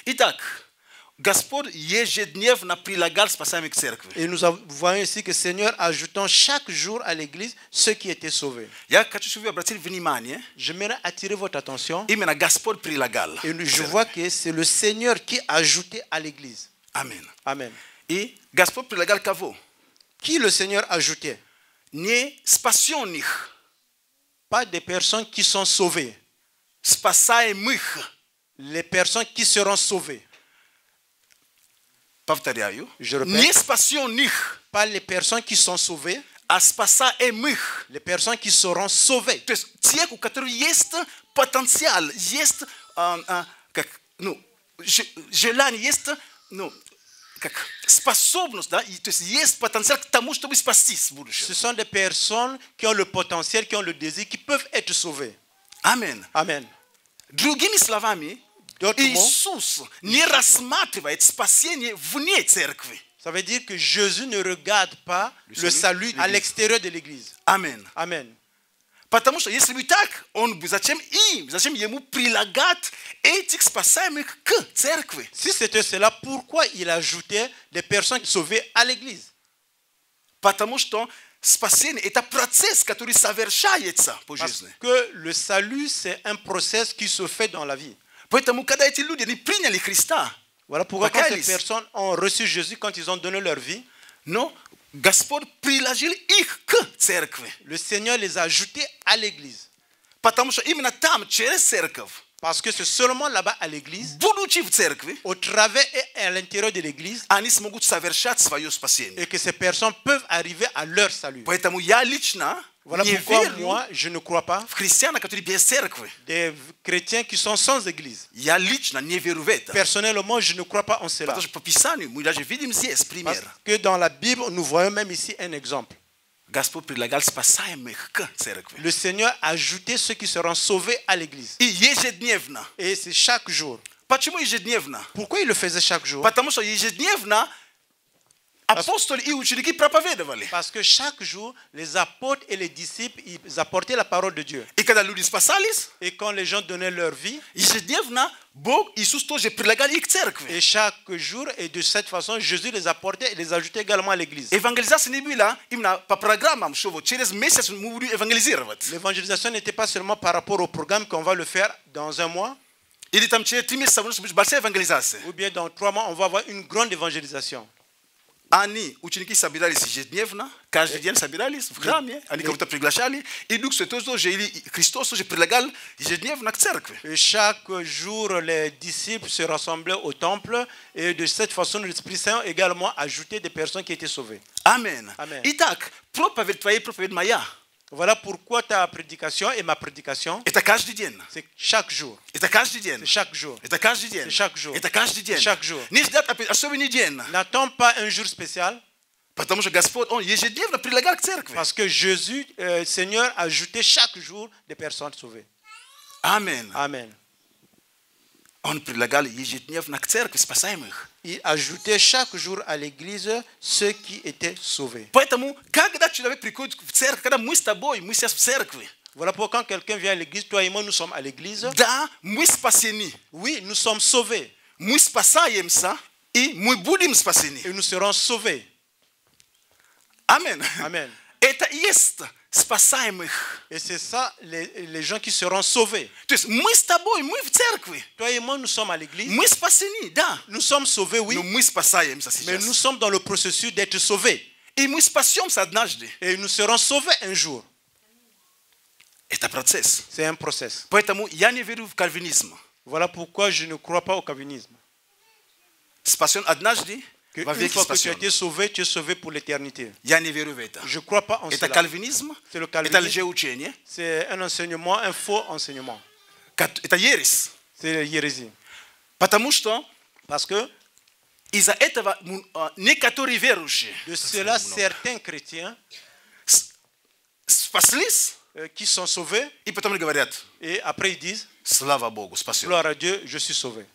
Итак, Господь ежедневно прилагал спасаемых к церкви. Et nous voyons ici que le Seigneur ajoutant chaque jour à l'église ceux qui étaient sauvés. Я хочу, чтобы вы обратили внимание, J'aimerais attirer votre attention. именно Господь прилагал. Et je vois que c'est le Seigneur qui a ajouté à l'église. Amen. Amen. И Господь прилагал кого? Qui le Seigneur a ajouté? Не спасенных, Pas des personnes qui sont sauvées. спасаемых. Les personnes qui seront sauvées. Повторяю. Je répète. Не спасенных, Pas les personnes qui sont sauvées. а спасаемых. Les personnes qui seront sauvées. То есть те, у которых есть потенциал, есть желание, есть способность, да, то есть есть потенциал к тому, чтобы спастись в будущем. Ce sont des personnes qui ont le potentiel, qui ont le désir, qui peuvent être sauvées. Amen. Amen. Другими словами, Иисус не рассматривает спасение вне церкви. Ça veut dire que Jésus ne regarde pas le salut à l'extérieur de l'église. Amen. Amen. Потому что если бы так, он бы зачем ему прилагать этих спасаемых к церкви? Si c'était cela, pourquoi il ajoutait des personnes sauvées à l'église? Потому что спасение – это процесс, который совершается по жизни. Parce que le salut, c'est un process qui se fait dans la vie. Поэтому, когда эти люди не приняли Христа, voilà pourquoi quand ces personnes ont reçu Jésus, quand ils ont donné leur vie, но Господь приложил их к церкви. Le Seigneur les a ajoutés à l'église. Потому что именно там, через церковь, parce que c'est seulement là-bas à l'église, будучи в церкви, au travers et à l'intérieur de l'église, они смогут совершать свое спасение. Et que ces personnes peuvent arriver à leur salut. Поэтому я лично voilà pourquoi moi, je ne crois pas des chrétiens qui sont sans église. Personnellement, je ne crois pas en cela. Parce que dans la Bible, nous voyons même ici un exemple. Le Seigneur a ajouté ceux qui seront sauvés à l'église. Et c'est chaque jour. Pourquoi il le faisait chaque jour? Parce que chaque jour, les apôtres et les disciples, ils apportaient la parole de Dieu. Et quand les gens donnaient leur vie, et chaque jour, et de cette façon, Jésus les apportait et les ajoutait également à l'église. L'évangélisation n'était pas seulement par rapport au programme qu'on va le faire dans un mois. Ou bien dans 3 mois, on va avoir une grande évangélisation. Ani ученики собирались ежедневно, каждый день собирались в храме, они кого-то приглашали, и Дух Святой тоже, или Христос уже предлагал ежедневно к церкви. Chaque jour, les disciples se rassemblaient au temple, et de cette façon, l'Esprit Saint a également ajouté des personnes qui étaient sauvées. Amen. Итак, проповедь твоя и проповедь моя. Voilà pourquoi ta prédication et ma prédication, c'est chaque jour. C'est chaque jour. C'est chaque jour. C'est chaque jour. N'attends pas un jour spécial. Parce que Jésus, Seigneur, a ajouté chaque jour des personnes sauvées. Amen. Amen. Он предлагал ежедневно к церкви спасаемых. Il ajoutait chaque jour à l'église ceux qui étaient sauvés. Поэтому, когда человек приходит в церковь, когда мы с тобой, мы сейчас в церкви. Voilà pourquoi quand quelqu'un vient à l'église, toi et moi, nous sommes à l'église. Да, мы спасены. Oui, nous sommes sauvés. Мы спасаемся, и мы будем спасены. Et nous serons sauvés. Amen. Amen. Это и есть спасаемых. Et c'est ça, les gens qui seront sauvés. То есть мы с тобой, мы в церкви. Toi et moi, nous sommes à l'église. Мы спасены, да. Nous sommes sauvés, oui. Но мы спасаемся сейчас. Mais nous sommes dans le processus d'être sauvés. И мы спасемся однажды. Et nous serons sauvés un jour. Это процесс. C'est un process. Поэтому я не верю в кальвинизм. Voilà pourquoi je ne crois pas au calvinisme. Спасен однажды. Une fois que tu as été sauvé, tu es sauvé pour l'éternité. Я не верю в это. Je ne crois pas en это cela. Кальвинизм. C'est le Это calvinisme. лжеучение. C'est un enseignement, un faux enseignement. Это ересь. C'est l'hérésie. Потому что Parce que из-за этого некоторые верующие de cela, certains chrétiens спаслись, qui sont sauvés, и потом говорят, et après ils disent, слава Богу, спасен. gloire à Dieu, je suis sauvé.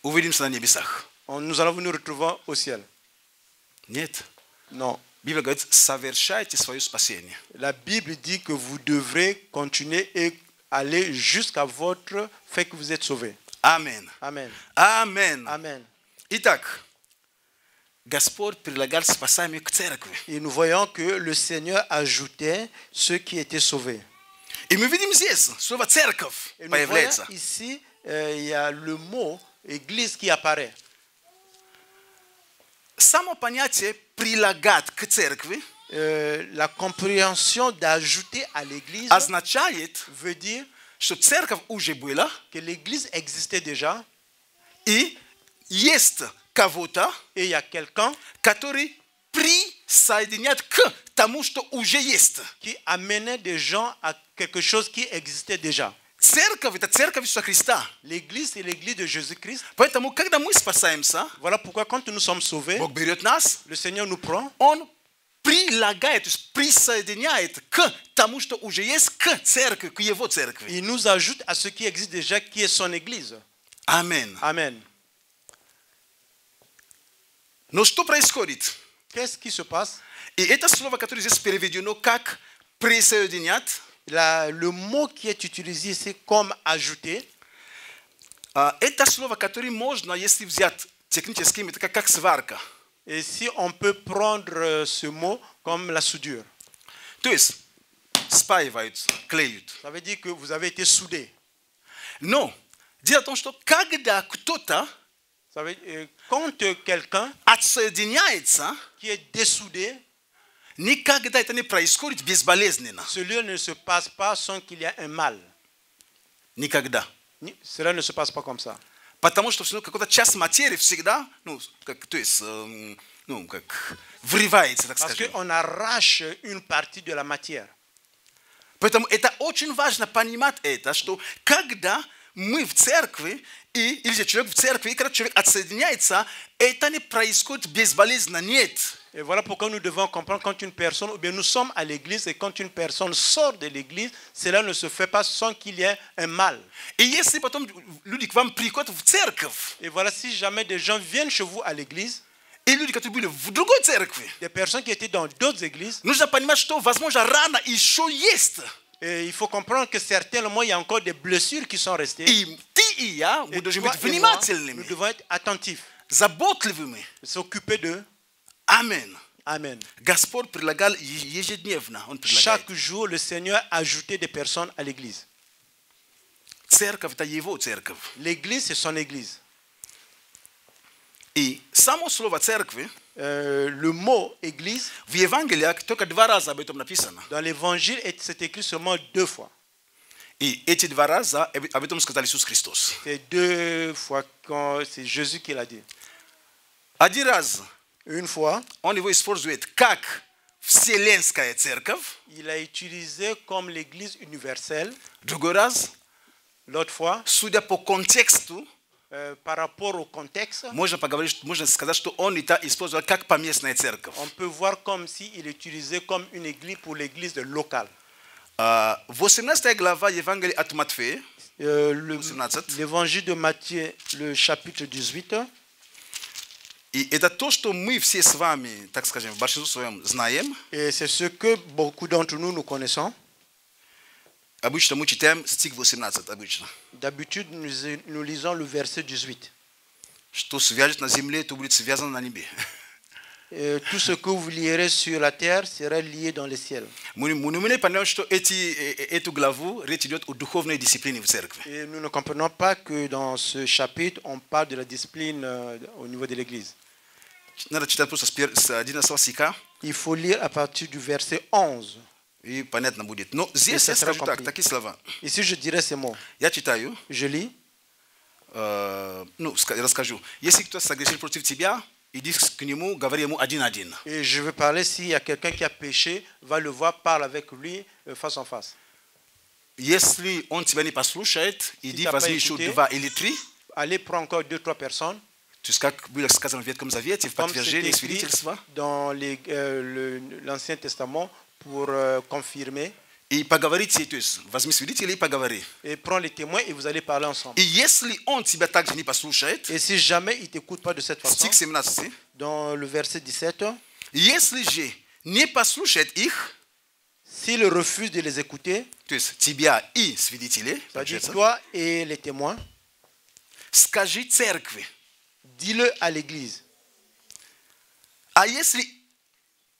Увидимся на небесах. Nous allons nous retrouver au ciel. Нет. Non. Библия говорит, совершайте свое спасение. La Bible dit que vous devrez continuer et aller jusqu'à votre fait que vous êtes sauvé. Amen. Amen. Amen. Amen. Итак, Господь прилагал спасаемых к церкви. Et nous voyons que le Seigneur ajoutait ceux qui étaient sauvés. И мы видим здесь слово церковь появляется. Ici, il y a le mot église qui apparaît. Само понятие прилагать к церкви la compréhension d'ajouter à l'église означает, veut dire что церковь уже была, que l'église existait déjà, и есть кого-то, et il y a quelqu'un который присоединяет к тому, что уже есть. Qui amenait des gens à quelque chose qui existait déjà. Церковь — это церковь Иисуса Христа. L'église, c'est l'église de Jésus-Christ. Поэтому, когда мы спасаемся, voilà pourquoi quand nous sommes sauvés, Бог берет нас, le Seigneur nous prend, Он прилагает, то есть присоединяет к тому, что уже есть, к церкви, к Его церкви. Il nous ajoute à ce qui existe déjà, qui est son église. Amen. Amen. Но что происходит? Qu'est-ce qui se passe? И это слово, которое здесь переведено как присоединять, le mot qui est utilisé ici comme ajouter, это слово, которое можно, если взять технически, это как сварка. Et si on peut prendre ce mot comme la soudure. То есть спаиваются, клеют. Ça veut dire que vous avez été soudés. Но дело в том, что когда кто-то quand quelqu'un отсоединяется, qui est dessoudé, никогда это не происходит безболезненно. Cela ne se passe pas sans qu'il y ait un mal. Никогда. Cela ne se passe pas comme ça. Потому что какая-то часть материи всегда, то есть, как врывается, так сказать. Parce скажем. qu'on arrache une partie de la matière. Поэтому это очень важно понимать это, что когда мы в церкви, или же человек в церкви, и когда человек отсоединяется, это не происходит безболезненно, нет. Et voilà pourquoi nous devons comprendre quand une personne, ou bien nous sommes à l'église, et quand une personne sort de l'église, cela ne se fait pas sans qu'il y ait un mal. И если потом люди к вам приходят в церковь, et voilà, si jamais des gens viennent chez vous à l'église, и люди, которые были в другой церкви, des personnes qui étaient dans d'autres églises, нужно понимать, что, возможно, рана еще есть. Et il faut comprendre que certainement il y a encore des blessures qui sont restées. И ты и я, мы должны быть внимательными. Nous devons être attentifs. Заботливыми. S'occuper d'eux. Amen. Amen. Господь прилагал ежедневно. Он предлагает. Chaque jour, le Seigneur ajoutait des personnes à l'église. Церковь — это Его церковь. L'église, c'est son église. И само слово церкви, le mot église, в Евангелиях только 2 раза об этом написано. Dans l'évangile, c'est écrit seulement 2 fois. И эти 2 раза об этом сказал Иисус Христос. C'est 2 fois quand c'est Jésus qui l'a dit. Один раз, une fois, он его использует как вселенская церковь. Il a utilisé comme l'église universelle. Другой раз, l'autre fois, судя по контексту, par rapport au contexte, можно сказать, что он это использовал как поместная церковь. On peut voir comme si il utilisait comme une église pour l'église locale. 18 глава Евангелия от Матфея. L'évangile de Matthieu, le chapitre 18. И это то, что мы все с вами, так скажем, в большинстве своем знаем. Et c'est ce que beaucoup d'entre nous connaissons. Обычно мы читаем стих 18, обычно. D'habitude, nous lisons le verset 18. Что свяжет на земле, то будет связано на небе. Tout ce que vous lierez sur la terre sera lié dans le ciel. Мы не понимаем, что эту главу речь идет о духовной дисциплине в церкви. Et nous ne comprenons pas que dans ce chapitre, on parle de la discipline au niveau de l'église. Надо читать просто с 11 стиха. Il faut lire à partir du verset 11. И понятно будет. Но здесь я скажу так, такие слова. Ici, je dirais ces mots. Я читаю. Je lis. Расскажу. Если кто согрешил против тебя, иди к нему, говори ему один-один. Et je veux parler s'il y a quelqu'un qui a péché, va le voir, parle avec lui face en face. Если он тебя не послушает, иди возьми еще 2 или 3. Allez, prends encore 2-3 personnes. То есть, как было сказано в Ветхом Завете, в подтверждении свидетельства. Dans l'Ancien Testament, pour confirmer. И поговорите, то есть, возьми свидетелей и поговори. Et prends les témoins et vous allez parler ensemble. И если он тебя также не послушает, et si jamais il t'écoute pas de cette façon, стих 17, dans le verset 17, если же не послушает их, s'il refuse de les écouter, то есть тебя и свидетелей, c'est-à-dire toi et les témoins, Скажи церкви. Dis-le à l'église. А если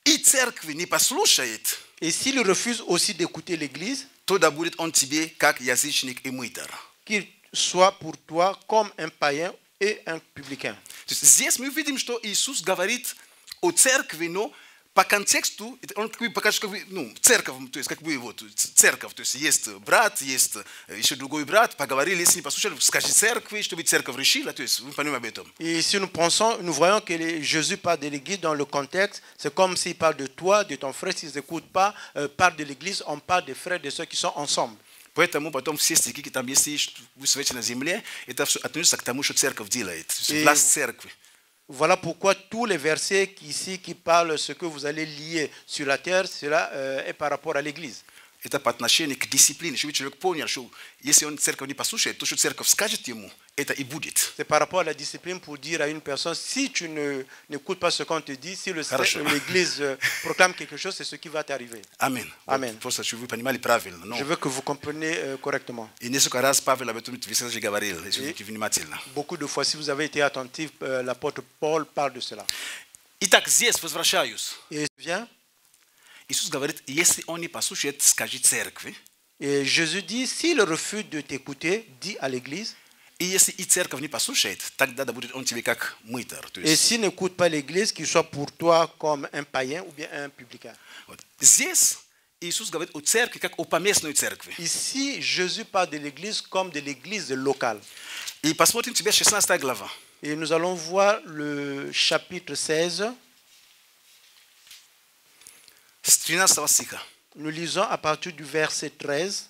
и церкви не послушает, et s'il refuse aussi d'écouter l'église, то да будет он тебе как язычник и мытарь. Qu'il soit pour toi comme un païen et un publicain. Здесь мы видим, что Иисус говорит о церкви, но по контексту, он покажет, церковь, то есть как бы вот церковь, то есть есть брат, есть еще другой брат, поговорили, если не послушали, скажи церкви, чтобы церковь решила, то есть вы понимаете об этом. Et si nous voyons que Jésus parle de l'église dans le contexte, c'est comme s'il parle de toi, de ton frère, s'ils n'écoutent pas, parle de l'église, on parle des frères, de ceux qui sont ensemble. Поэтому потом все стихи, там если вы свете на земле, это все относится к тому, что церковь делает, власть церкви. Voilà pourquoi tous les versets ici qui parlent de ce que vous allez lier sur la terre, cela est par rapport à l'église. Это по отношению к дисциплине, чтобы человек понял, что если он церковь не послушает, то, что церковь скажет ему, это и будет. C'est par rapport à la discipline pour dire à une personne, si tu n'écoutes pas ce qu'on te dit, si l'église proclame quelque chose, c'est ce qui va t'arriver. Amen. Amen. Просто чтобы вы понимали правильно. Je veux que vous compreniez correctement. И несколько раз Павел об этом говорил, если вы внимательно. Beaucoup de fois, si vous avez été attentif, l'apôtre Paul parle de cela. Итак, здесь возвращаюсь. Et viens. Иисус говорит, если он не послушает, скажи церкви. Et Jésus dit, s'il refuse de t'écouter, dis à l'église. И если и церковь не послушает, тогда да будет он тебе как мытарь. Et s'il n'écoute pas l'église, qu'il soit pour toi comme un païen ou bien un publicain. Здесь Иисус говорит о церкви как о поместной церкви. Ici, Jésus parle de l'église comme de l'église locale. И посмотрим тебе 16 глава. Et nous allons voir le chapitre 16. С 13 стиха. Nous lisons à partir du verset 13.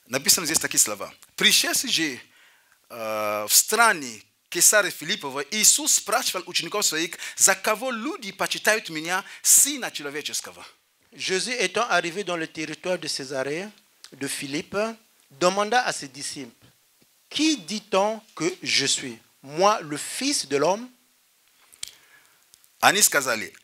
Написано здесь такие слова. Пришедший же в стране Кесария Филиппова, Иисус спрашивал учеников своих, за кого люди почитают меня, Сына Человеческого. Jésus étant arrivé dans le territoire de Césarée, de Philippe, demanda à ses disciples, qui dit-on que je suis? Moi, le Fils de l'homme? Они сказали,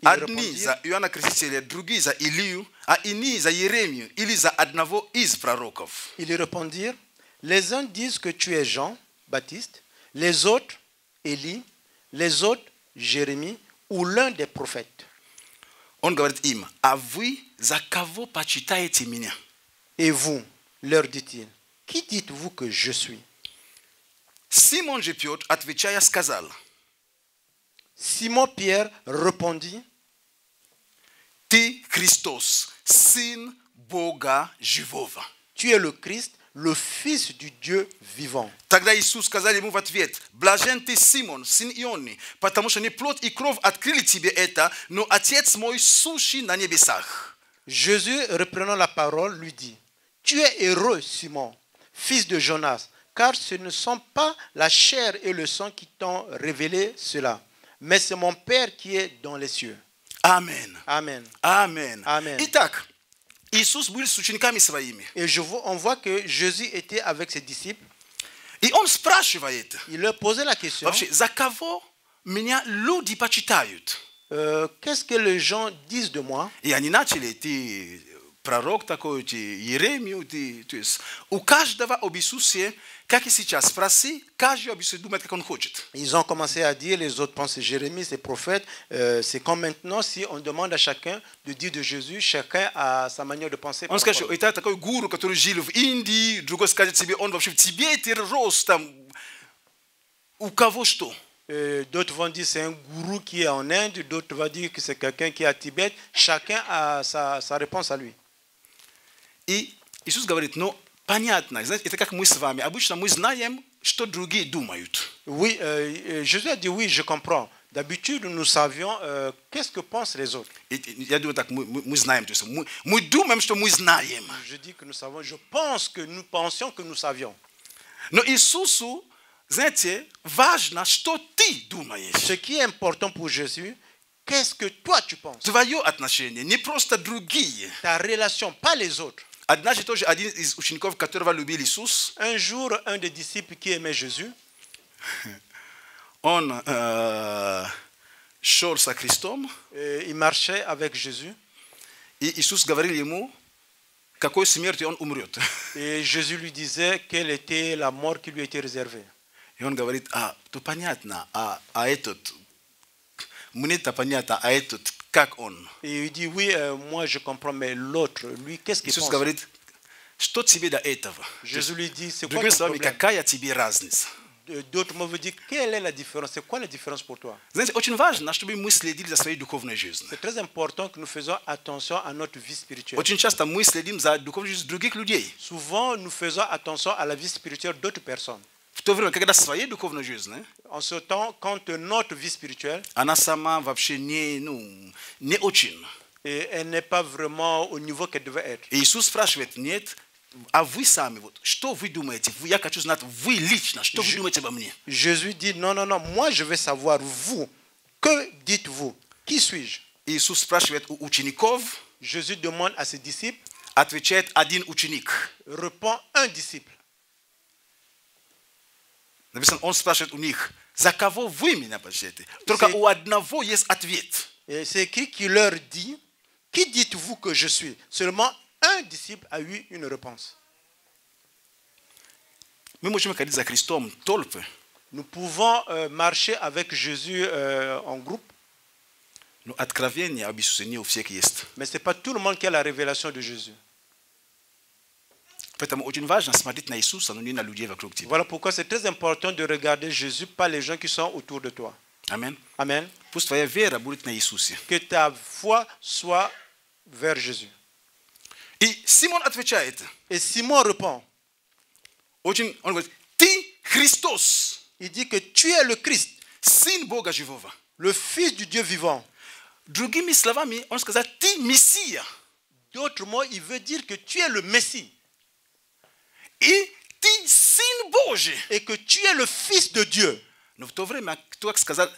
одни за Иоанна Крестителя, другие за Илию, а иные за Еремию или за одного из пророков. Ils répondirent, les uns disent que tu es Jean, Baptiste, les autres Élie, les autres Jérémie ou l'un des prophètes. Он говорит им, а вы за кого почитаете меня? Et vous, leur dit-il, qui dites-vous que je suis? Симон же Петр, отвечая, сказал. Simon Pierre répondit, Ты Христос, Сын Бога Живого. Tu es le Christ, le Fils du Dieu vivant. Тогда Иисус сказал ему в ответ, блажен ты, Симон, сын Ионный, потому что не плоть и кровь открыли тебе это, но Отец мой, сущий на небесах. Jésus, reprenant la parole, lui dit, tu es heureux, Simon, fils de Jonas, car ce ne sont pas la chair et le sang qui t'ont révélé cela, mais c'est mon Père qui est dans les cieux. Amen. Amen. Amen. Amen. Итак, Иисус был с учениками своими. Et on voit que Jésus était avec ses disciples. И он спрашивает. Il leur posait la question. Вообще, за кого меня люди почитают? Qu'est-ce que les gens disent de moi? И они начали, ты пророк такой, ты Еремию, ты, то есть у каждого об Иисусе, как и сейчас, спроси, каждый об Иисусе думает, как он хочет. Ils ont commencé à dire, les autres pensent c'est Jérémie, c'est prophète. C'est comme maintenant, si on demande à chacun de dire de Jésus, chacun a sa manière de penser. Он скажет, это такой гуру, который жил в Индии, другой скажет себе, он вообще в Тибете рос, там, у кого что? D'autres vont dire c'est un gourou qui est en Inde, d'autres vont dire que c'est quelqu'un qui est à Tibet. Chacun a sa réponse à lui. И Иисус говорит, ну, понятно, знаете, это как мы с вами. Обычно мы знаем, что другие думают. Oui, Jésus a dit oui, je comprends. D'habitude, nous savions qu'est-ce que pensent les autres. Я думаю так, мы знаем, то есть мы думаем, что мы знаем. Je dis que nous savons, je pense que nous pensions que nous savions. Но Иисусу, знаете, важно, что ты думаешь. Ce qui est important pour Jésus, qu'est-ce que toi tu penses? Твое отношение, не просто другие. Ta relation, pas les autres. Однажды тоже один из учеников, которого любил Иисус, un jour, un des disciples qui aimait Jésus, он шел со Христом, il marchait avec Jésus, и Иисус говорил ему, Et Jésus lui disait quelle était la mort qui lui était réservée. И он говорит, то понятно, а этот, мне-то понятно, а этот, как он? Et il dit, oui, moi je comprends, mais l'autre, lui, qu'est-ce qu'il pense? Иисус говорит, что тебе до этого? Jésus lui dit, c'est quoi Другими ton словами, problème? какая тебе разница? D'autres mots veulent dire, quelle est la différence? C'est quoi la différence pour toi? Знаете, очень важно, чтобы мы следили за своей духовной жизнью. C'est très important que nous faisons attention à notre vie spirituelle. Очень часто мы следим за духовной жизнью других людей. Souvent, nous faisons attention à la vie spirituelle d'autres personnes. В то время, когда своей духовной жизни, En ce temps, quand notre vie spirituelle, она сама вообще не очень. et elle n'est pas vraiment au niveau qu'elle devait être. И Иисус спрашивает, нет, а вы сами, вот, что вы думаете? Я хочу знать, вы лично, что вы думаете обо мне? Jésus dit, non, non, non, moi je veux savoir, vous, que dites-vous? Qui suis-je? Иисус спрашивает у учеников, Jésus demande à ses disciples, отвечает один ученик. répond un disciple. Написано, он спрашивает у них, за кого вы меня почитаете? Только у одного есть ответ. Et c'est écrit qu'il leur dit, qui dites-vous que je suis? Seulement un disciple a eu une réponse. Мы можем ходить за Христом толпы. Nous pouvons marcher avec Jésus en groupe. Но откровение об Иисусе не у всех есть. Mais ce n'est pas tout le monde qui a la révélation de Jésus. Поэтому очень важно смотреть на Иисуса, но не на людей вокруг тебя. Voilà pourquoi c'est très important de regarder Jésus, pas les gens qui sont autour de toi. Amen. Amen. Пусть твоя вера будет на Иисусе. Que ta foi soit vers Jésus. И Симон отвечает. Et Simon répond. Он говорит, ты Христос. Il dit que tu es le Christ, Сын Бога живого. le Fils du Dieu vivant. Другими словами, он сказал, ты Мессия. D'autres mots, il veut dire que tu es le Messie. И ты Сын Божий. Et que tu es le Fils de Dieu. Но в то время, кто сказал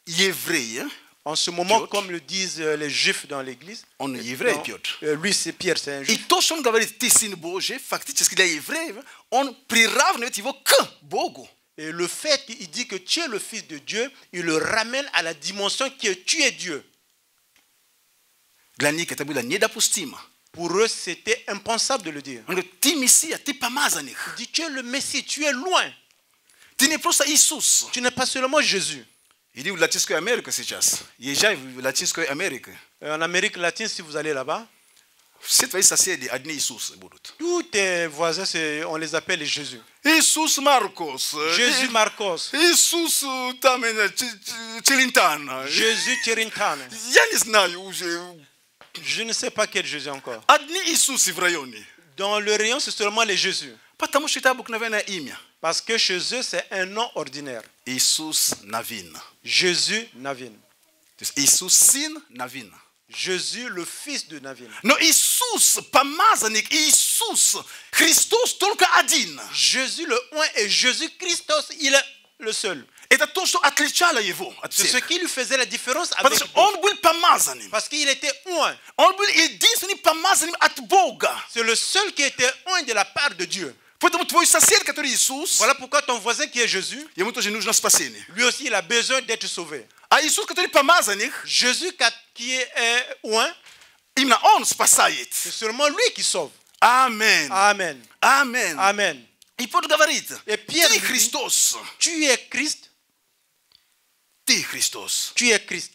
еврей, En ce moment, Piotr, comme le disent les Juifs dans l'église, он еврей, Петр. Lui c'est Pierre, c'est un И Juif. то, что он говорит, ты Сын Божий, фактически для евреев, он приравнивает его к Богу. Et le fait qu'il dit que tu es le Fils de Dieu, il le ramène à la dimension que tu es Dieu. Для них это было недопустимо. Pour eux, c'était impensable de le dire. Он говорит, ты Мессия, ты помазанник. Il dit, tu es le Messie, tu es loin. Ты не просто Иисус. Tu n'es pas seulement Jésus. Иди в Латинскую Америку сейчас. Езжай в Латинскую Америку. En Amérique latine, si vous allez là-bas, Все твои соседи одни Иисусы будут. tous tes voisins, on les appelle les Jésus. Иисус Маркос. Jésus Marcos. Иисус там Челентано. Jésus Tirintane. Я не знаю уже. Je ne sais pas quel Jésus encore. Одни Иисусы в районе. Dans le rayon, c'est seulement les Jésus. Потому что это обыкновенное имя. Parce que chez eux, c'est un nom ordinaire. Иисус Навин. Jésus Navin. То есть Иисус сын Навин. Jésus, le fils de Navin. Но Иисус, помазанник, Иисус, Христос только один. Jésus le oint et Jésus Christos, il est le seul. Это то, что отличало его от C'est всех. ce qui lui faisait la différence avec Потому что d'autres. он был помазанным. Parce qu'il était oint. Он был единственным помазанным от Бога. C'est le seul qui était oint de la part de Dieu. Поэтому твой сосед, который Иисус, Voilà pourquoi ton voisin qui est Jésus, ему тоже нужно спасение. lui aussi il a besoin d'être sauvé. А Иисус, который помазанник, Jésus qui est oint, именно он спасает. c'est seulement lui qui sauve. Amen. Amen. Amen. Amen. И Петр говорит, Et Pierre ты lui dit, Христос. tu es Christ, Ты Христос. tu es Christ.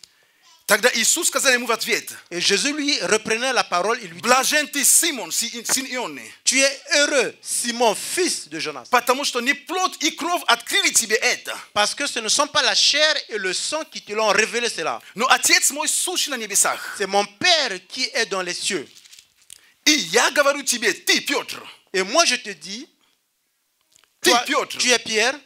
Тогда Иисус сказал ему в ответ, Et Jésus lui reprenait la parole, il lui dit, блажен ты, Симон, сын Ионы, tu es heureux, Simon, fils de Jonas. потому что не плоть и кровь открыли тебе это, Parce que ce ne sont pas la chair et le sang qui te l'ont révélé cela. но Отец мой сущий на небесах. C'est mon Père qui est dans les cieux. И я говорю тебе, ты Петр, Et moi je te dis, ты toi, Петр, tu es Pierre,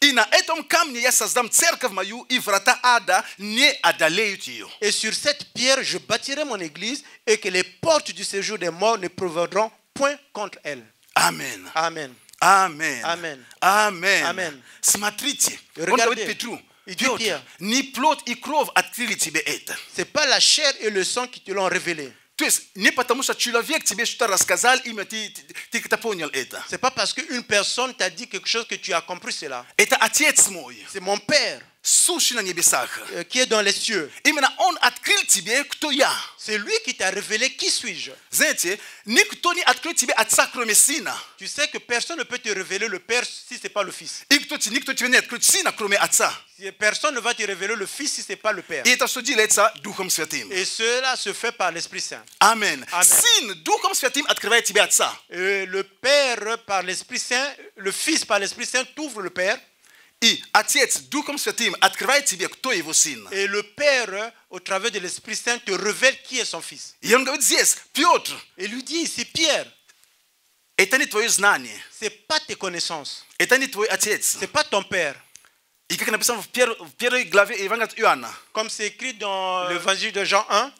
и на этом камне я создам церковь мою, и врата ада не одолеют ее. et sur cette pierre je bâtirai mon église, et que les portes du séjour des morts ne prévaudront point contre elle. Amen. Amen. Amen. Amen. Amen. Amen. Смотрите, он Regardez. говорит Петру, Il dit Петр, Pierre, не плоть и кровь открыли тебе это. c'est pas la chair et le sang qui te l'ont révélé. То есть не потому, что человек тебе что-то рассказал, именно ты это понял это. C'est pas parce qu'une personne t'a dit quelque chose que tu as compris cela. Это Отец мой, C'est mon Père, qui est dans les cieux. C'est lui qui t'a révélé qui suis-je. Tu sais que personne ne peut te révéler le Père si ce n'est pas le Fils. Personne ne va te révéler le Fils si ce n'est pas le Père. Et cela se fait par l'Esprit Saint. Amen. Et le Père par l'Esprit Saint, le Fils par l'Esprit Saint t'ouvre le Père. Et le Père, au travers de l'Esprit Saint, te révèle qui est son Fils. Et lui dit, c'est Pierre. C'est pas tes connaissances. C'est pas ton Père. Comme c'est écrit dans l'évangile de Jean 1.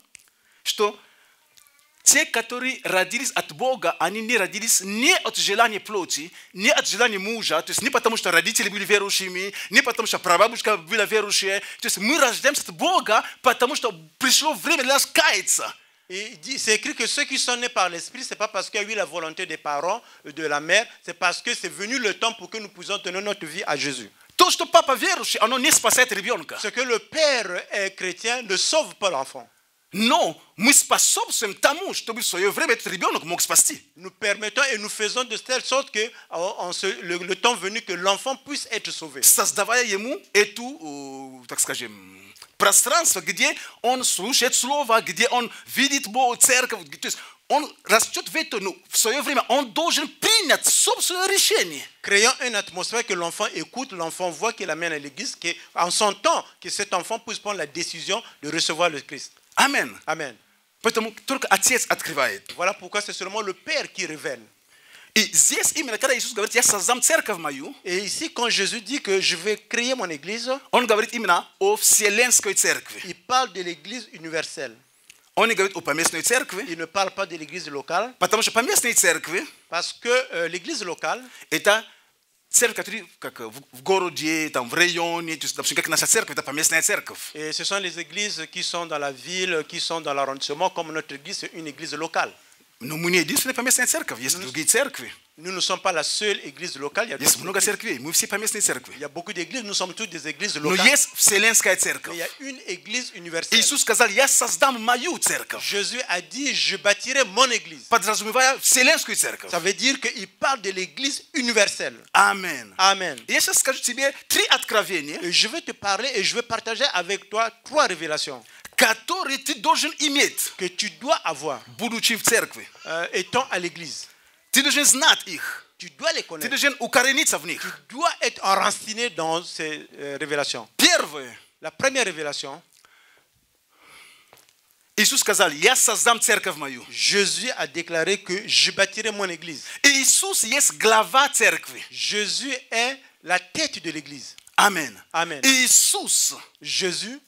Те, которые родились от Бога, они не родились не от желания плоти, не от желания мужа, то есть не потому, что родители были верующими, не потому, что прабабушка была верующая. То есть мы рождаемся от Бога, потому что пришло время для нас каяться. Et c'est écrit que ceux qui sont nés par l'Esprit, ce n'est pas parce qu'il y a eu la volonté des parents, de la mère, c'est parce que c'est venu le temps pour que nous puissions donner notre vie à Jésus. То, что папа верующий, оно не спасает ребенка. Ce que le père est chrétien ne sauve pas l'enfant. Но мы способствуем тому, чтобы в свое время этот ребенок мог спасти. Nous permettons et nous faisons de telle sorte que le temps venu que l'enfant puisse être sauvé. Создавая ему эту, так скажем, пространство, где он слушает слово, где он видит Бога, церковь, то есть он растет в это, но в свое время он должен принять собственное решение. Créant une atmosphère que l'enfant écoute, l'enfant voit qu'il amène à l'église, qu'en son temps, que cet enfant puisse prendre la décision de recevoir le Christ. Amen. Amen. Поэтому только Отец открывает. Voilà pourquoi c'est seulement le Père qui révèle. И здесь именно, когда Иисус говорит, я создам церковь мою, et ici, quand Jésus dit que je vais créer mon église, он говорит именно о вселенской церкви. Il parle de l'église universelle. Он не говорит о поместной церкви. Il ne parle pas de l'église locale. Потому что поместные церкви, parce que l'église locale, это церковь, которая как в городе, там в районе, то есть, допустим, как наша церковь, это поместная церковь. Et ce sont les églises qui sont dans la ville, qui sont dans l'arrondissement, comme notre église, c'est une église locale. Но мы не единственная поместная церковь, есть другие церкви. Nous ne sommes pas la seule église locale. Есть много церквей, мы все поместные церкви. Il y a beaucoup d'églises, nous sommes toutes des églises locales. Но есть вселенская церковь. Il y a une église universelle. Иисус сказал, я создам мою церковь. Jésus a dit, je bâtirai mon église. Подразумевая вселенскую церковь. Ça veut dire qu'il parle de l'église universelle. Amen. Amen. Я сейчас скажу тебе 3 откровения. Je vais te parler et je vais partager avec toi 3 révélations. Которые ты должен иметь. Que tu dois avoir. Будучи в церкви. Étant à l'église. Ты должен знать их. Tu dois les connaître. Ты должен укорениться в них. Tu dois être enraciné dans ces révélations. Первое. La première révélation. Иисус сказал, я создам церковь мою. Jésus a déclaré que je bâtirai mon église. Иисус есть глава церкви. Jésus est la tête de l'église. Amen. Amen. Иисус. Jésus.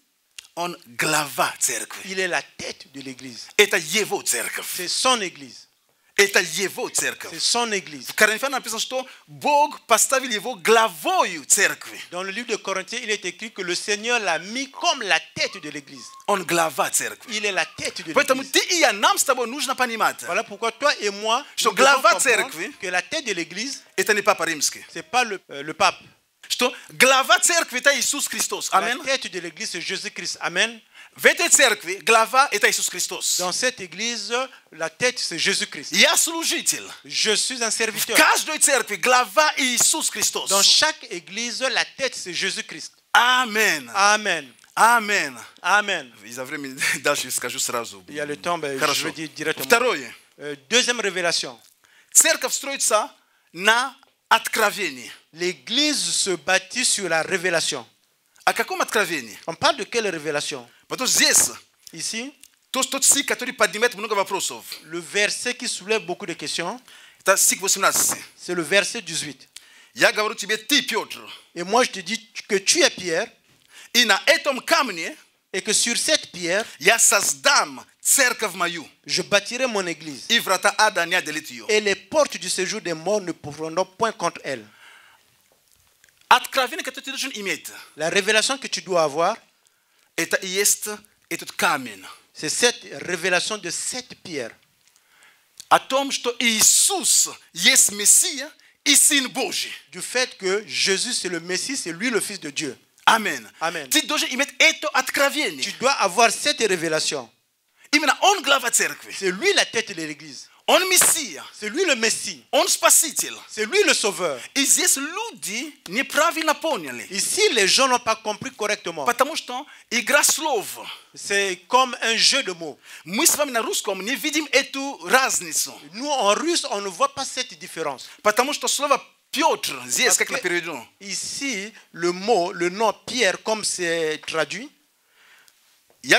Он глава церкви. Il est la tête de l'église. Это его церковь. C'est son église. Это его церковь. C'est son église. В Коринфянам написано, что Бог поставил его главою церкви. Dans le livre de Corinthiens, il est écrit que le Seigneur l'a mis comme la tête de l'église. Он глава церкви. Il est la tête de Поэтому l'église. ты и я, нам с тобой нужно понимать, voilà pourquoi toi et moi, что глава церкви, que la tête de l'église, это не Папа Римский. C'est pas le pape. Что глава церкви это Иисус Христос. Амен. La tête de l'église c'est Jésus-Christ. Amen. В этой церкви глава это Иисус Христос. Dans cette église, la tête c'est Jésus-Christ. Я служитель. Je suis un serviteur. В каждой церкви глава Иисус Христос. Dans chaque église, la tête c'est Jésus-Christ. Amen. Amen. Amen. Amen. Из-за времени дальше скажу сразу. Il y a le temps, ben, je vais dire directement. Второе. Deuxième révélation. Церковь строится на откровении. L'église se bâtit sur la révélation. О каком откровении? On parle de quelle révélation? Потому что здесь ici, тот стих, который поднимает много вопросов. Le verset qui soulève beaucoup de questions. Это стих 18. C'est le verset 18. Я говорю тебе, ты, Петр. Et moi je te dis que tu es Pierre. И на этом камне, et que sur cette pierre, я создам церковь мою. Je bâtirai mon église. И врата ада не одолеют ее. Et les portes du séjour des morts ne pourront point contre elle. Откровение, которое ты должен иметь. La révélation que tu dois avoir, это и есть этот камень. C'est cette révélation de cette pierre. О том, что Иисус есть Мессия и Сын Божий. Du fait que Jésus c'est le Messie, c'est lui le Fils de Dieu. Amen. Amen. Tu dois avoir cette révélation. C'est lui la tête de l'église. C'est lui le Messie. C'est lui le sauveur. Ici, les gens n'ont pas compris correctement. C'est comme un jeu de mots. Nous, en russe, on ne voit pas cette différence. Ici, le mot, le nom Pierre, comme c'est traduit, je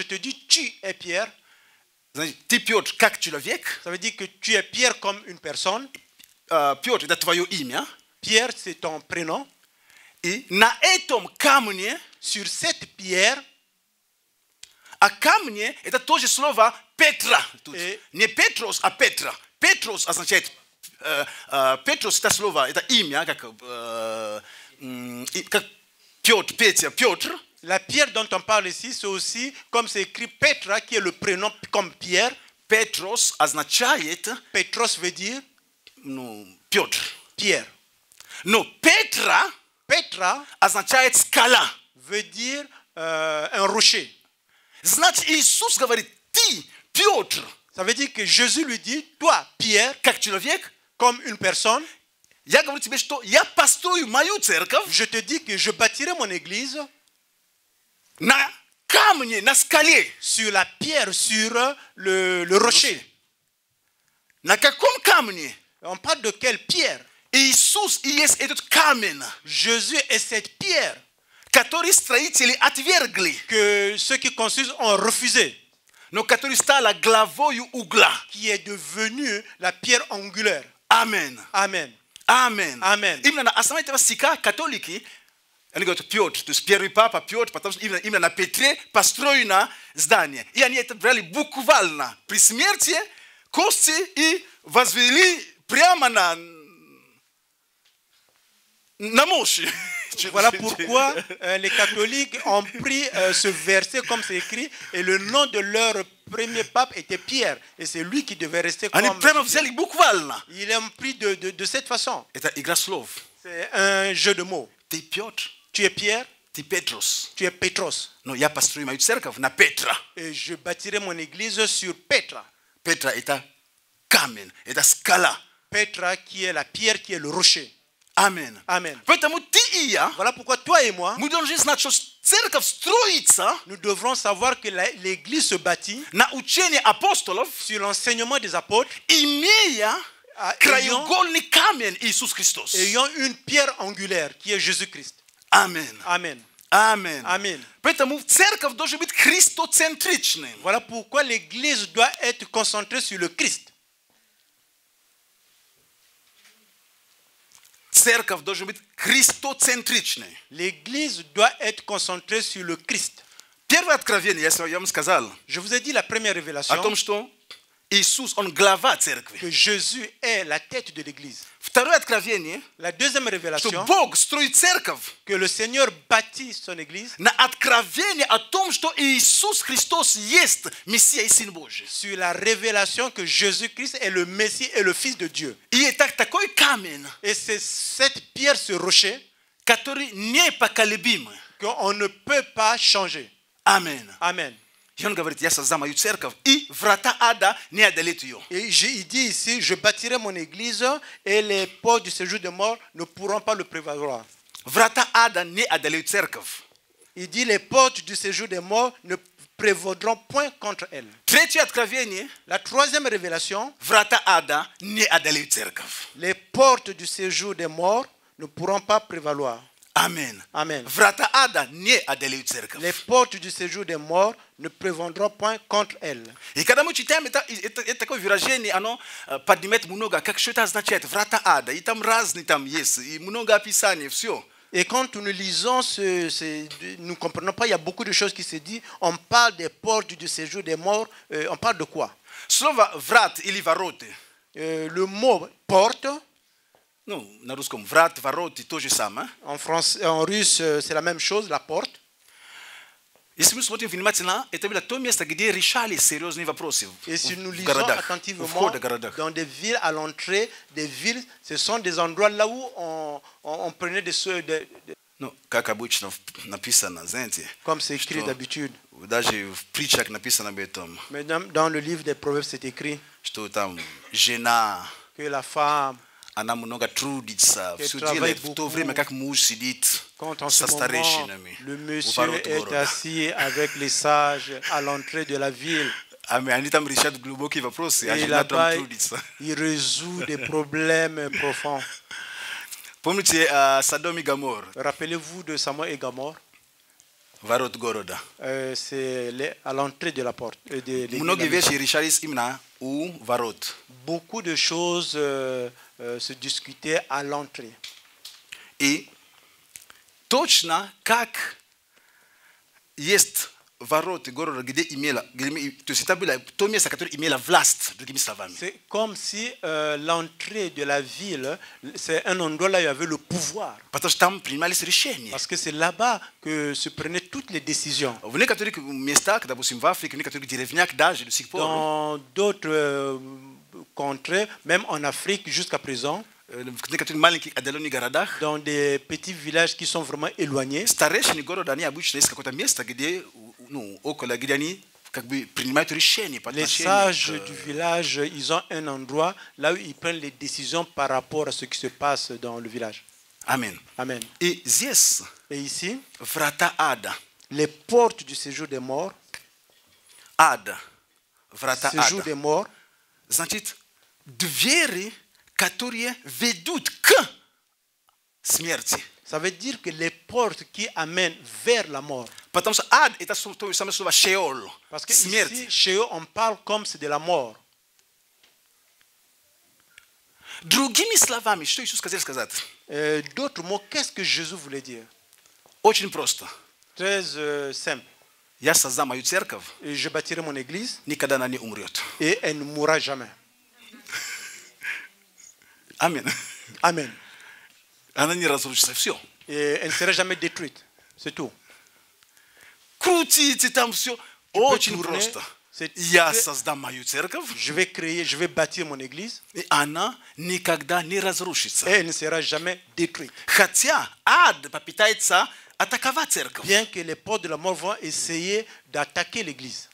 te dis, tu es Pierre. Ça veut dire que tu es Pierre comme une personne. Pierre, c'est ton prénom. Sur cette pierre, nie Petros, a Petra. Petros означает Петрос это слово, это имя, как Петр, Петя, Петр. La pierre dont on parle ici, c'est aussi, comme c'est écrit Petra, qui est le prénom comme Pierre. Petros означает. Petros veut dire. Петр. Pierre. Но Petra. Petra означает скала. Veut dire un rocher. Значит, Иисус говорит, ты, Петр. Ça veut dire que Jésus lui dit, toi, Pierre, как человек, comme une personne. Я говорю тебе, что я построю мою церковь. Je te dis que je bâtirai mon église. На камне, на скале. Sur la pierre, sur le rocher. На каком камне? On parle de quelle pierre? Иисус и есть этот камень. Jésus est cette pierre. Который строители отвергли. Que ceux qui construisent ont refusé. Но который стала главою угла. Qui est devenu la pierre angulaire. Амен. Amen. Амен. Amen. Именно на основании этого стиха католики, они говорят, Петр, то есть первый папа Петр, потому что именно на Петре построено здание. И они это брали буквально. При смерти кости и возвели прямо на мощи. Voilà pourquoi les catholiques ont pris ce verset comme c'est écrit et le nom de leur premier pape était Pierre et c'est lui qui devait rester comme ils l'ont pris de cette façon. C'est un jeu de mots. Tu es Pierre. Tu es Petros. Et je bâtirai mon église sur Petra. Petra est камень, это скала. Petra qui est la pierre, qui est le rocher. Amen. Amen. Поэтому ты и я, voilà pourquoi toi et moi, мы должны знать, что церковь строится, nous devrons savoir que l'église se bâtit на учение апостолов, sur l'enseignement des apôtres, имея краеугольный камень Иисус Христос. Ayant une pierre angulaire qui est Jésus-Christ. Amen. Amen. Amen. Amen. Поэтому церковь должна быть христоцентричной. Voilà pourquoi l'église doit être concentrée sur le Christ. Церковь должна быть христоцентричной. L'église doit être concentrée sur le Christ. Первое откровение, я вам сказал. Je vous ai dit la première révélation. О том, что Иисус, он глава церкви. Que Jésus est la tête de l'église. Второе откровение. La deuxième révélation. Что Бог строит церковь. Que le Seigneur bâtit son église. На откровение о том, что Иисус Христос есть Мессия и Сын Божий. Sur la révélation que Jésus-Christ est le Messie et le Fils de Dieu. И это такой камень. Et c'est cette pierre, ce rocher, который непоколебим. Qu'on ne peut pas changer. Amen. Amen. И он говорит, я создам мою церковь, и врата ада не одолеют ее. Et il dit ici, je bâtirai mon église, et les portes du séjour des morts ne pourront pas le prévaloir. Врата ада не одолеют церковь. Il dit, les portes du séjour des morts ne prévaudront point contre elle. Третье откровение. La troisième révélation. Врата ада не одолеют церковь. Les portes du séjour des morts ne pourront pas prévaloir. Amen. Amen. Врата ада не одолеют церковь. Les portes du séjour des morts ne prévaudront point contre elle. И когда мы читаем это такое выражение, оно поднимает много, как что это означает, врата ада, и там разные там есть, и много описаний, все. Et quand nous lisons, nous ne comprenons pas, il y a beaucoup de choses qui se disent, on parle des portes du séjour des morts, on parle de quoi? Слово врат или вороты. Le mot porte. Ну, на русском врат, вороты, то же самое. En russe, c'est la même chose, la porte. Если мы смотрим внимательно, это было то место, где решали серьезные вопросы в городах, вход в городах. Dans des villes, à l'entrée des villes, ce sont des endroits là où on prenait No, как обычно написано, знаете. Comme c'est écrit d'habitude. Даже в притчах написано об этом. Mais dans le livre des Proverbes, c'est écrit. Что там жена. Que la femme. Она много трудится, все делает в то время, как муж сидит со старейшинами. Le monsieur est assis avec les sages à l'entrée de la ville. Они там решают глубокие вопросы, а жена там трудится. Il résout des problèmes profonds. Помните Содом и Гомор? Rappelez-vous de Sodome et Gomorrhe? Ворот города. C'est à l'entrée de la porte. Многие вещи решались именно у ворот. Beaucoup de choses se discutaient à l'entrée. И точно как есть ворота города, где имела, то есть это было то место, которое имело власть, другими словами. C'est comme si l'entrée de la ville, c'est un endroit là où il y avait le pouvoir. Потому что там принимались решения. Parce que c'est là-bas que se prenaient toutes les décisions. В некоторых местах, допустим, в Африке, в некоторых деревнях даже до сих пор. Dans d'autres contrées, même en Afrique jusqu'à présent. Dans des petits villages qui sont vraiment éloignés. Les sages du village, ils ont un endroit là où ils prennent les décisions par rapport à ce qui se passe dans le village. Amen. Amen. Et ici, les portes du séjour des morts. Séjour des morts. Которые ведут к смерти. Ça veut dire que les portes qui amènent vers la mort. Потому что ад это то самое слово Шеол. Parce que ici, Sheol, on parle comme c'est de la mort. Другими словами, что Иисус хотел сказать? D'autres mots, qu'est-ce que Jésus voulait dire? Очень просто. Très simple. Я создам мою церковь. Et je bâtirai mon église. Никогда она не умрет. Et elle ne mourra jamais. Amen. Amen. Она не разрушится, все. Et elle ne sera jamais détruite. C'est tout. Крутите там все. Очень просто. Я создам мою церковь. Je vais bâtir mon église. И она никогда не разрушится. Et elle ne sera jamais détruite. Хотя ад попытается атаковать церковь. Bien que les portes de la mort vont essayer d'attaquer l'église.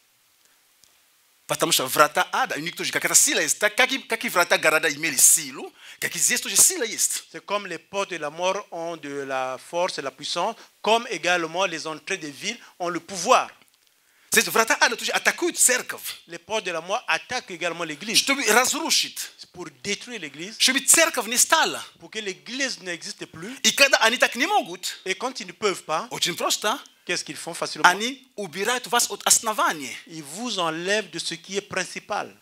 Потому что врата ада, у них тоже какая-то сила есть. Как и врата города имели силу, как и здесь тоже сила есть. C'est comme les portes de la mort ont de la force et la puissance, comme également les entrées des villes ont le pouvoir. Врата ада тоже атакуют церковь. Les portes de la mort attaquent également l'église. Чтобы разрушить. Pour détruire l'église. Чтобы церковь не стала. Pour que l'église n'existe plus. И когда они так не могут. Et quand ils ne peuvent pas. Очень просто. Qu'est-ce qu'ils font facilement? Они убирают вас от основания. Ils vous enlèvent de ce qui est principal.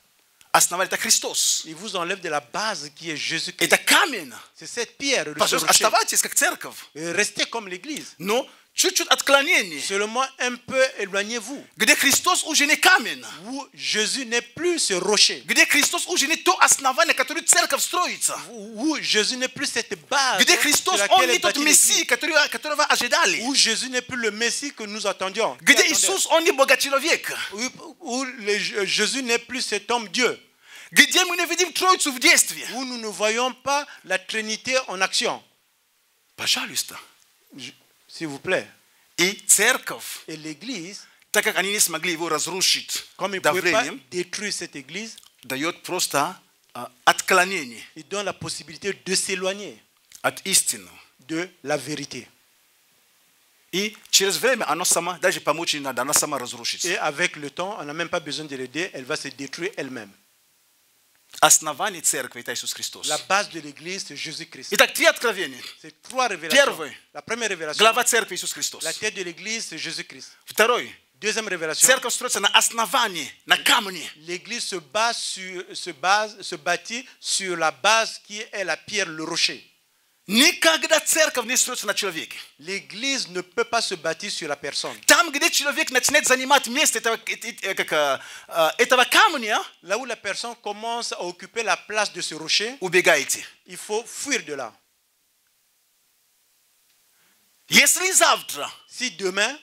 Основание это Христос. Ils vous enlèvent de la base qui est Jésus-Christ. Это камень. C'est cette pierre. Пожалуйста, оставайтесь как церковь. Restez comme l'église. Но чуть-чуть отклонение. Seulement un peu éloignez-vous. Где Христос уже не камень. Où Jésus n'est plus ce rocher. Где Христос уже не то основание, которое церковь строится. Où Jésus n'est plus cette base. Где Христос, он не тот Мессия, которого ожидали. Où Jésus n'est plus le Messie que nous attendions. Где Иисус, он не Бога-человек. Où Jésus n'est plus cet homme Dieu. Где мы не видим Троицу в действии. Où nous ne voyons pas la Trinité en action. Пожалуйста. S'il vous plaît. И церковь, et l'église, так как они не смогли его разрушить comme ils ne pouvaient pas détruire cette église, дает просто отклонение. Il donne la possibilité de s'éloigner от истины. De la vérité. И через время она сама, даже помочь не надо, она сама разрушится. Et avec le temps, on n'a même pas besoin de l'aider, elle va se détruire elle-même. Основание церкви это Иисус Христос. La base de l'église c'est Jésus-Christ. Итак, три откровения. C'est trois révélations. Первое. La première révélation. Глава церкви Иисус Христос. La tête de l'église c'est Jésus-Christ. Второй. Deuxième révélation. Церковь строится на основании, на камне. L'église se bâtit sur la base qui est la pierre, le rocher. Никогда церковь не строится на человеке. L'église ne peut pas se bâtir sur la personne. Там, где человек начинает занимать место этого камня, là où la personne commence à occuper la place de ce rocher, убегайте. Il faut fuir de là. Если завтра, si demain,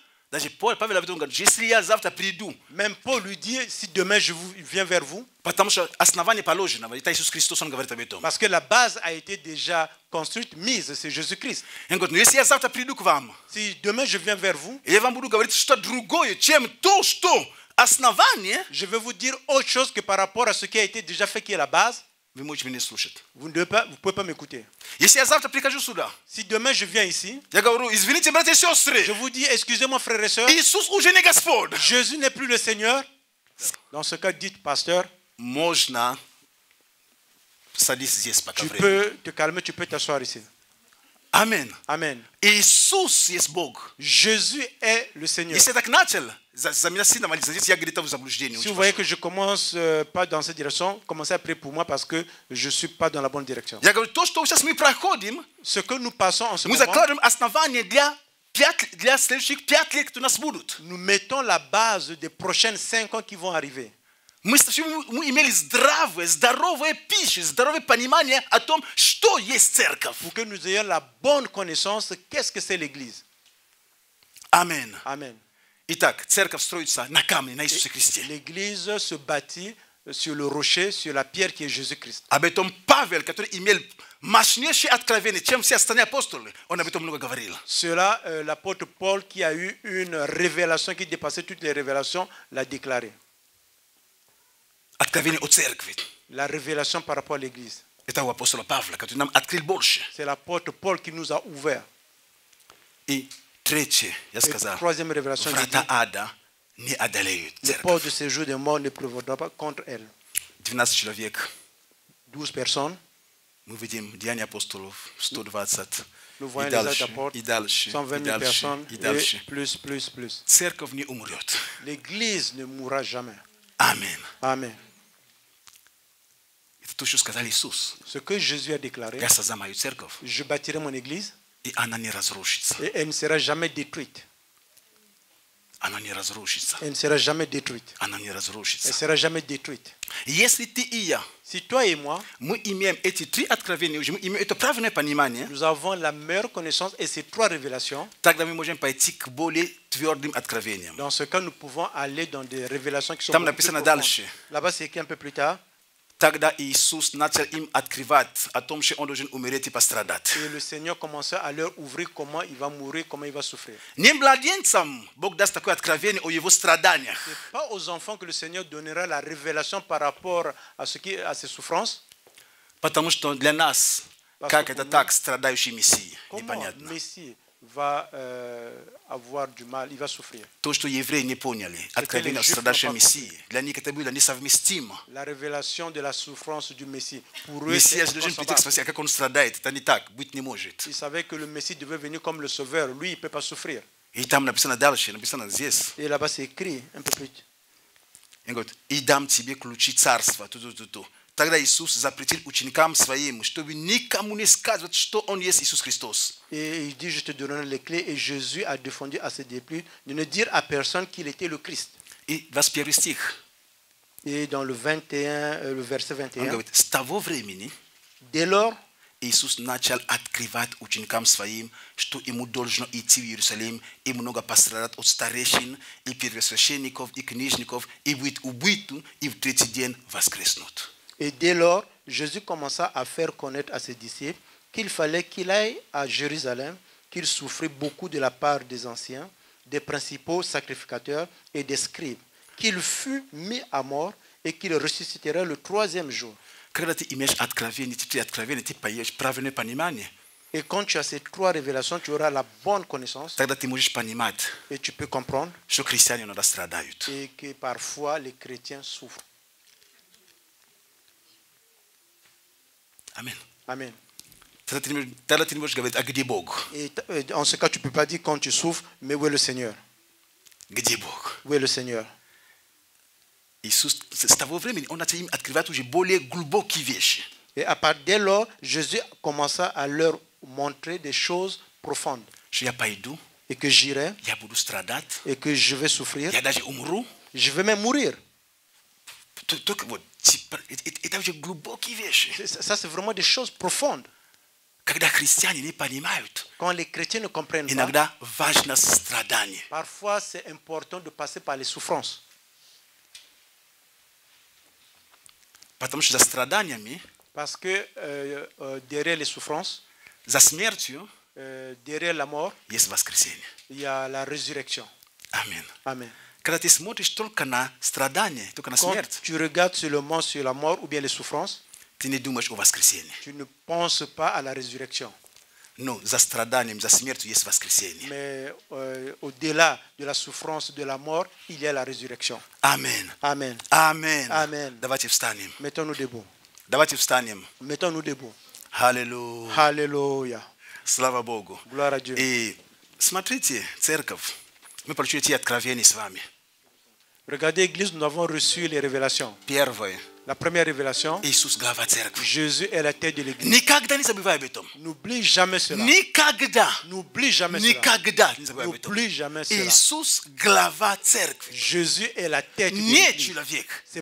Même Paul lui dit, si demain je viens vers vous, parce que la base a été déjà construite, mise, c'est Jésus-Christ. Si demain je viens vers vous, je vais vous dire autre chose que par rapport à ce qui a été déjà fait, qui est la base. Vous ne pouvez pas m'écouter. Si demain je viens ici, je vous dis, excusez-moi frères et sœurs, Jésus n'est plus le Seigneur. Dans ce cas, dites, pasteur, tu peux te calmer, tu peux t'asseoir ici. Amen. Amen. Jésus est le Seigneur. Si vous voyez que je commence pas dans cette direction, commencez à prier pour moi parce que je ne suis pas dans la bonne direction. Ce que nous passons en ce moment, nous mettons la base des prochaines 5 ans qui vont arriver. Pour que nous ayons la bonne connaissance, qu'est-ce que c'est l'Église? Amen. Amen. L'Église se bâtit sur le rocher, sur la pierre qui est Jésus-Christ. Cela, l'apôtre Paul qui a eu une révélation qui dépassait toutes les révélations, l'a déclaré. La révélation par rapport à l'Église. C'est l'apôtre Paul qui nous a ouvert. Et troisième révélation, le port de séjour des morts ne prévaudra pas contre elle. 12 personnes. Nous voyons les actes d'apôtres, 120 000 personnes, et plus. L'Église ne mourra jamais. Amen. Amen. Ce que Jésus a déclaré, je bâtirai mon église et elle ne sera jamais détruite. Elle ne sera jamais détruite. Elle ne sera jamais détruite. Si toi et moi, nous avons la meilleure connaissance et ces 3 révélations, dans ce cas, nous pouvons aller dans des révélations qui sont beaucoup plus profondes. Là-bas, c'est écrit un peu plus tard. Et le Seigneur commençait à leur ouvrir comment il va mourir, comment il va souffrir. Ce n'est pas aux enfants que le Seigneur donnera la révélation par rapport à ses souffrances. Comment Messie va avoir du mal, il va souffrir. La révélation de la souffrance du Messie. Pour eux, ils savaient que le Messie devait venir comme le sauveur. Lui, il ne peut pas souffrir. Et là-bas, c'est écrit un peu plus. Et il dit, je te donnerai les clés. Et Jésus a défendu à ses disciples de ne dire à personne qu'il était le Christ. Et dans le verset 21, dès lors, Isus начал открывать ученикам своим, что ему должно идти в Иерусалим, и много пострадать от старейшин, и первосвященников, и книжников, и быть убитым, и в 3-й день воскреснуть. Et dès lors, Jésus commença à faire connaître à ses disciples qu'il fallait qu'il aille à Jérusalem, qu'il souffrit beaucoup de la part des anciens, des principaux sacrificateurs et des scribes, qu'il fut mis à mort et qu'il ressusciterait le 3e jour. Et quand tu as ces 3 révélations, tu auras la bonne connaissance. Et tu peux comprendre. Et que parfois les chrétiens souffrent. Amen. Amen. Et en ce cas, tu ne peux pas dire quand tu souffres, mais où est le Seigneur? Où est le Seigneur? Et à partir de là, Jésus commença à leur montrer des choses profondes. Et que j'irai, et que je vais souffrir, je vais même mourir. Ça, c'est vraiment des choses profondes. Quand les chrétiens ne comprennent pas, parfois c'est important de passer par les souffrances. Parce que derrière les souffrances, derrière la mort, il y a la résurrection. Amen. Amen. Quand tu regardes seulement sur la mort ou bien les souffrances, tu ne penses pas à la résurrection. Mais au-delà de la souffrance de la mort, il y a la résurrection. Amen. Amen. Amen. Amen. Mettons-nous debout. Mettons-nous debout. Alléluia. Alléluia. Slava Bogu. Gloire à Dieu. И смотрите, церковь. Мы получили эти откровения с вами. Regardez l'église, nous avons reçu les révélations. Первое. La première révélation, Jésus est la tête de l'église. N'oublie jamais cela. N'oublie jamais cela. N'oublie jamais cela. Jésus est la tête de l'église.